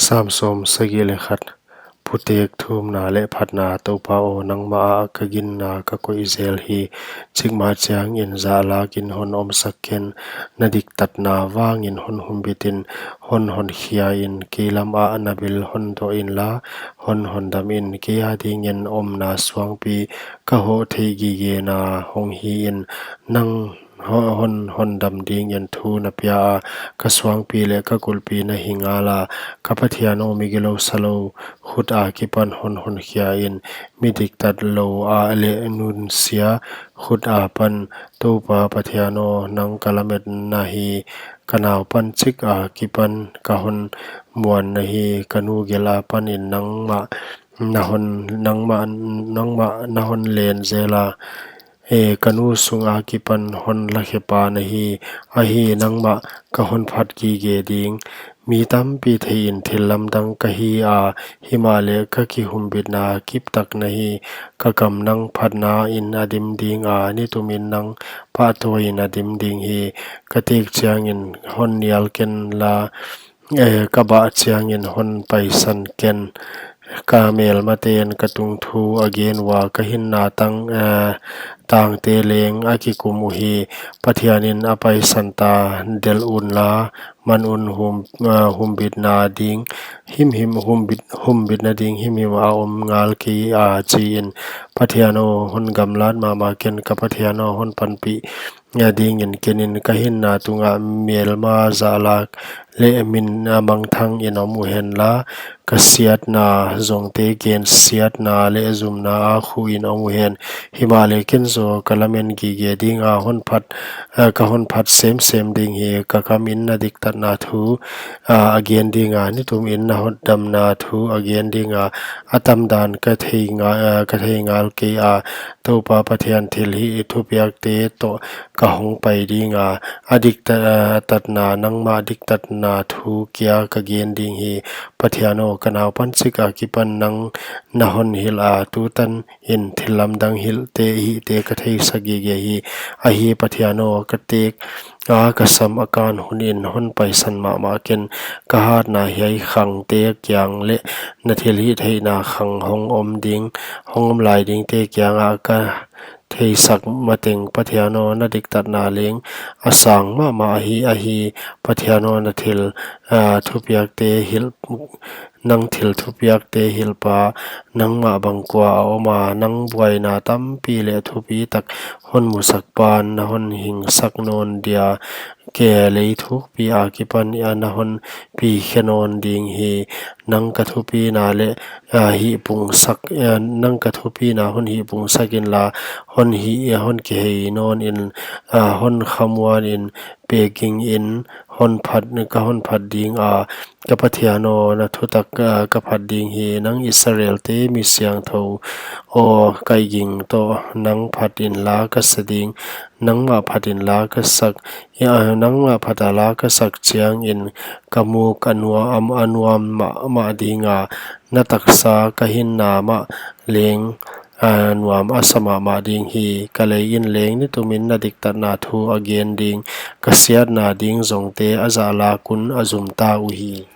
สามสมสกิเลขัดพุเตกทุมนาและพัดนาตปาโอนังมาอากกินนากะกุอิเซลฮีจิกมาจางอินซาลากินหนอมสักเคนนดิกตัดนาวางอินหนหุมบิตินหนเขียอินกีลำอานาบิลหนโตอินลาหนดำอินกียาดิงินอมนาสวงปีกะโหเทกีเกนาหงฮีอินนังหนดำดิงยันทูนปยากะสวงปีเลกะกุลปีนะหิงาลากะปะเทียโนมิเกโลสโลขุดอากิปันหนเขียอินมิดิกตัดโลอาเลนุนเสียขุดอาปันตูปาปะเทียโนนังกะละเม็ดนาฮีกะนาวปันจิกอากิปันกะหนมวนนาฮีกะนูเกลาปันอินนังมะนะหนเลนเซลากะนูสุงอากิปันหนละเขปานะฮีอะฮีนังมะกะหนพัดกีเกดิงมีตัมปีเทอินทิลำดังกะฮีอาหิมาเลกะกิหุมบิดนากิปตักนะฮีกะกำนังพัดนาอินอดิมดิงอานิตุมินนังปะโตอินอดิมดิงฮีกะติกเจียงอินหนยัลเกนลากะบะเจียงอินหนไปสันเกนกาเมลมาเตนกะตุงทูอเกนวากะหินนาตังต่างเตเลงอากิกุมุฮีปะเทียนินอภัยสันตาเดลอุนลามันอุนหุมบิดนาดิงหิมหุมบิดนาดิงหิมอาอมงาลกีอาจีนปะเทียโนหุนกำลาดมาเกนกะปะเทียโนหุนปันปียาดิงอินเกนินกะหินนาตุงาเมลมาซาลากเลมินมังทังอินอมุเห็นลากะเสียดนาจงเตเกนเสียดนาเลซุมนาคูอินอมุเห็นหิมาเลเกนโซกะละเมนกีเกดิงอาหนพัดเซมดิงเฮกะกามินนาดิกตัดนาทูอเกนดิงานิตุมอินนาหดดำนาทูอเกนดิงาอตัมดานกะเทงาลเกอาตปาปะเทียนทิลหิทุเปียกเตโตกะหงไปดิงาอดิกตัดนานังมาดิกตัดนาทูเกียกะเกนดิงเฮปะเทียโนกะนาวปันสิกากิปันนังนะหนหิลอาตูตันอินทิลำดังหิลเตหิเตกะเทสกิเกหิอะหิปะเทียโนกะเตกกะสัมอาการหุนอินหนไปสันมาเกนกะหาดนาไหยขังเตกยังเลนะเทลิไทนาขังหงอมดิงหงอมลายดิงเตกยังอากะเทสักมาเต็งปะเทียโนนะดิกตัดนาเลงอสังมาอะฮีปะเทียโนนะทิลทุปยักเตหิลนังทิลทุปยักเตหิลปานังมาบังกวาออมานังบวยนาตัมปีเลทุปีตักหนมุสักปานนะหนหิงสักโนนเดียแก่เลยทุกปีอากิปันยานะหนปีเขนอนดิงเฮนังกะทุปีนาเลหิปุงสักนังกะทุปีนาหนหิปุงสักินลาหนเกเฮนอนอินหนคำวานอินเปกิงอินหนพัดกะหนพัดดิงกะปะเทียโนนะทุตักกะพัดดิงเฮนังอิสราเอลเตมีเสียงโทโอไกยิงโตนังพัดอินลากะสดิงนังมาพัดอินลากะสักนังมาพัดลากะสักเจียงอินกะมูกะนัวอันวมมาดิงนะตักษากะหินนามะเลงนวมอัสมามาดิงฮีกะเลยอินเลงนิตุมินนะดิกตัดนาทูอเกนดิงกะเสียดนาดิงจงเตอะซาลากุนอะซุมตาอุฮี